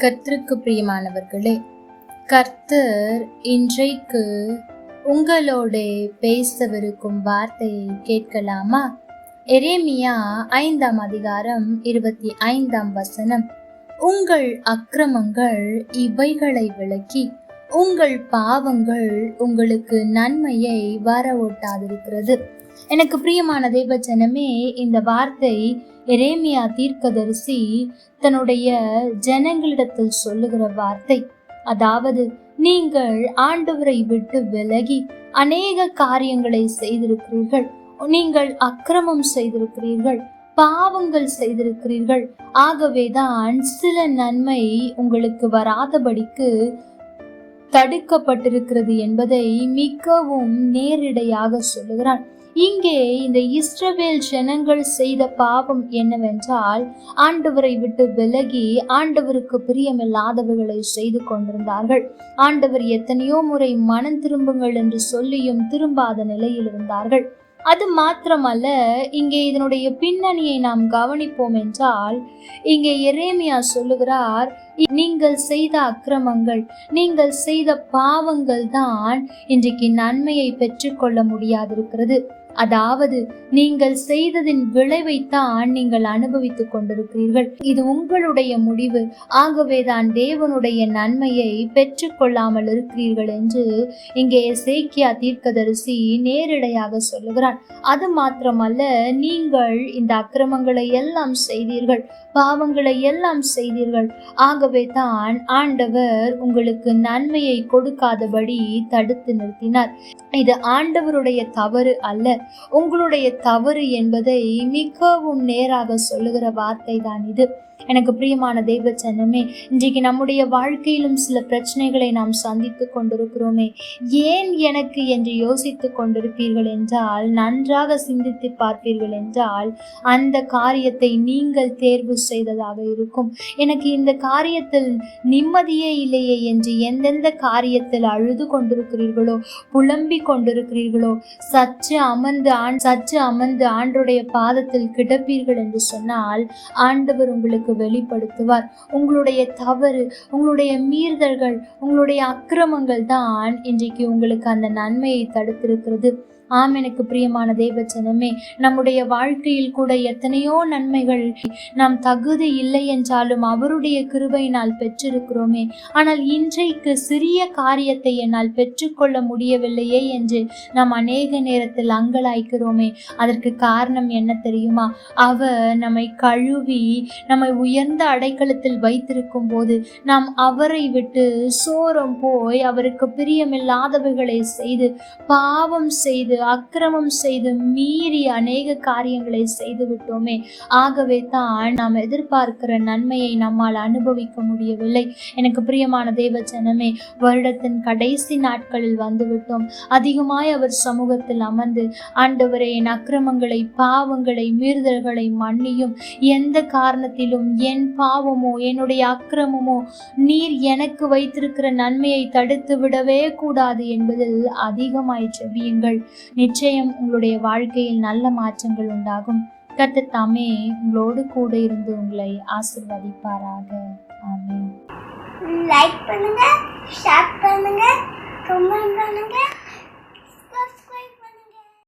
கர்த்தருக்கு பிரியமானவர்களே, கர்த்தர் இன்றைக்கு உங்களோட பேசவிருக்கும் வார்த்தையை கேட்கலாமா? எரேமியா 5ஆம் அதிகாரம் 25ஆம் வசனம். உங்கள் அக்கிரமங்கள் இவைகளை விலக்கி உங்கள் பாவங்கள் உங்களுக்கு நன்மையை வர ஓட்டாதிருக்கிறது. எனக்கு பிரியமான தேவ ஜனமே, இந்த வார்த்தை எரேமியா தீர்க்கதரிசி தன்னுடைய ஜனங்களிடத்தில் சொல்லுகிற வார்த்தை. அதாவது, நீங்கள் ஆண்டவரை விட்டு விலகி அநேக காரியங்களை செய்திருக்கிறீர்கள், நீங்கள் அக்கிரமம் செய்திருக்கிறீர்கள், பாவங்கள் செய்திருக்கிறீர்கள். ஆகவேதான் சில நன்மை உங்களுக்கு வராதபடிக்கு தடுக்கப்பட்டிருக்கிறது என்பதை மிகவும் நேரிடையாக சொல்லுகிறான். இங்கே இந்த இஸ்ரவேல் ஜனங்கள் செய்த பாவம் என்னவென்றால், ஆண்டவரை விட்டு விலகி ஆண்டவருக்கு பிரியமில்லாதவர்களை செய்து கொண்டிருந்தார்கள். ஆண்டவர் எத்தனையோ முறை மனம் திரும்புங்கள் என்று சொல்லியும் திரும்பாத நிலையில் இருந்தார்கள். அது மாத்திரமல்ல, இங்கே இதனுடைய பின்னணியை நாம் கவனிப்போம் என்றால், இங்கே எரேமியா சொல்லுகிறார், நீங்கள் செய்த அக்கிரமங்கள், நீங்கள் செய்த பாவங்கள் தான் இன்றைக்கு நன்மையை பெற்றுக்கொள்ள முடியாதிருக்கிறது. அதாவது, நீங்கள் செய்ததின் விளைவைத்தான் நீங்கள் அனுபவித்துக் கொண்டிருக்கிறீர்கள். இது உங்களுடைய முடிவு. ஆகவேதான் தேவனுடைய நன்மையை பெற்றுக்கொள்ளாமல் இருக்கிறீர்கள் என்று இங்கே எசேக்கியா தீர்க்கதரிசி நேரிடையாக சொல்லுகிறார். அது மாத்திரமல்ல, நீங்கள் இந்த அக்கிரமங்களை எல்லாம் செய்தீர்கள், பாவங்களை எல்லாம் செய்தீர்கள். ஆகவே தான் ஆண்டவர் உங்களுக்கு நன்மையை கொடுக்காதபடி தடுத்து நிறுத்தினார். இது ஆண்டவருடைய தவறு அல்ல, உங்களுடைய தவறு என்பதை மிகவும் நேராக சொல்லுகிற வார்த்தை தான் இது. எனக்கு பிரியமான தேவ ஜனமே, இன்றைக்கு நம்முடைய வாழ்க்கையிலும் சில பிரச்சனைகளை நாம் சந்தித்து கொண்டிருக்கிறோமே. ஏன் எனக்கு என்று யோசித்து கொண்டிருப்பீர்கள் என்றால், நன்றாக சிந்தித்து பார்ப்பீர்கள் என்றால், அந்த காரியத்தை நீங்கள் தேர்வு செய்ததாக இருக்கும். எனக்கு இந்த காரியத்தில் நிம்மதியே இல்லையே என்று எந்தெந்த காரியத்தில் அழுது கொண்டிருக்கிறீர்களோ, புலம்பிக் கொண்டிருக்கிறீர்களோ, சற்று அமர்ந்து ஆண்டவருடைய பாதத்தில் கிடப்பீர்கள் என்று சொன்னால், ஆண்டவர் உங்களுக்கு வெளிப்படுத்துவார். உங்களுடைய தவறு, உங்களுடைய மீறுதல்கள், உங்களுடைய அக்கிரமங்கள் தான் இன்றைக்கு உங்களுக்கு அந்த நன்மையை தடுத்திருக்கிறது. ஆம், எனக்கு பிரியமான தேவ ஜனமே, நம்முடைய வாழ்க்கையில் கூட எத்தனையோ நன்மைகள் நாம் தகுதி இல்லை என்றாலும் அவருடைய கிருபையினால் பெற்றிருக்கிறோமே. ஆனால் இன்றைக்கு சிறிய காரியத்தை என்னால் பெற்றுக்கொள்ள முடியவில்லையே என்று நாம் அநேக நேரத்தில் அங்கலாய்க்கிறோமே. அதற்கு காரணம் என்ன தெரியுமா? அவர் நம்மை கழுவி நம்மை உயர்ந்த அடைக்கலத்தில் வைத்திருக்கும் போது நாம் அவரை விட்டு சோரம் போய் அவருக்கு பிரியமில்லாதவைகளை செய்து, பாவம் செய்து, அக்கிரமம் செய்து, மீறி அநேக காரியங்களை செய்து விட்டோமே. ஆகவே தான் நாம் எதிர்பார்க்கிற நன்மையை நம்மால் அனுபவிக்க முடியவில்லை. எனக்கு பிரியமான தேவ ஜனமே, வருடத்தின் கடைசி நாட்களில் வந்துவிட்டோம். அதிகமாய் அவர் சமூகத்தில் அமர்ந்து, ஆண்டவரே, என் அக்கிரமங்களை, பாவங்களை, மீறுதல்களை மன்னியும். எந்த காரணத்திலும் என் பாவமோ என்னுடைய அக்கிரமமோ நீர் எனக்கு வைத்திருக்கிற நன்மையை தடுத்து விடவே கூடாது என்பதில் அதிகமாய் ஜெபியுங்கள். நிச்சயம் உங்களுடைய வாழ்க்கையில் நல்ல மாற்றங்கள் உண்டாகும். கர்த்தர் தாமே உங்களோடு கூட இருந்து உங்களை ஆசீர்வதிப்பாராக. ஆமென். லைக் பண்ணுங்க, ஷேர் பண்ணுங்க, கமெண்ட் பண்ணுங்க.